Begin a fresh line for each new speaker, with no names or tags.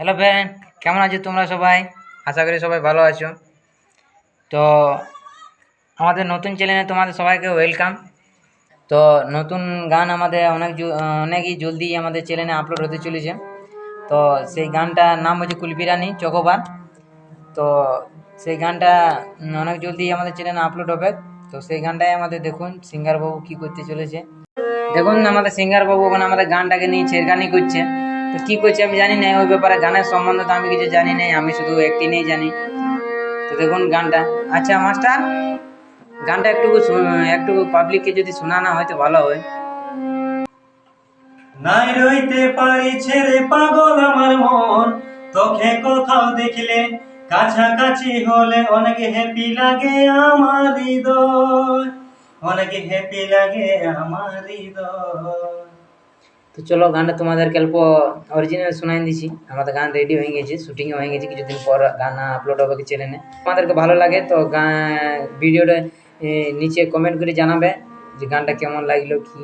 Hello friend, কেমন আছো তোমরা সবাই? আশা করি সবাই ভালো আছো। তো আমাদের নতুন চ্যানেলে তোমাদের সবাইকে ওয়েলকাম। তো নতুন গান আমাদের অনেকই জলদি আমাদের চ্যানেলে আপলোড হতে চলেছে। তো সেই গানটার নাম হচ্ছে কুলপিরানি চকোবার। তো সেই গানটা অনেক জলদি আমাদের চ্যানেলে আপলোড হবে। তো সেই গানটাই আমাদের দেখুন সিঙ্গার বাবু কী করতে চলেছে। দেখুন আমাদের সিঙ্গার বাবু ওখানে আমাদের গানটাকে নিয়ে ছেড়খানি করছে। তো কী করছে আমি জানি না, ওই ব্যাপারে গানের সম্বন্ধে তো আমি কিছু জানি না, আমি শুধু একটি নিয়ে জানি। তো দেখুন গানটা। আচ্ছা মাস্টার, গানটা একটু পাবলিককে যদি শোনানো হয় তো ভালো হয়।
নাই রইতে পারি ছেড়ে পাগল আমার মন, তোকে কোথাও দেখলে কাছাকাছি হলে অনেক হ্যাপি লাগে আমার হৃদয়, অনেক হ্যাপি লাগে আমার হৃদয়।
তো চলো গানটা তোমাদেরকে অল্প অরিজিনাল শোনাই দিচ্ছি। আমাদের গান রেডি হয়ে গেছে, শুটিংও হয়ে গেছে, কিছুদিন পর গান আপলোড হবে চ্যানেলে। তোমাদেরকে ভালো লাগে তো ভিডিওটা নিচে কমেন্ট করে জানাবে যে গানটা কেমন লাগলো কি।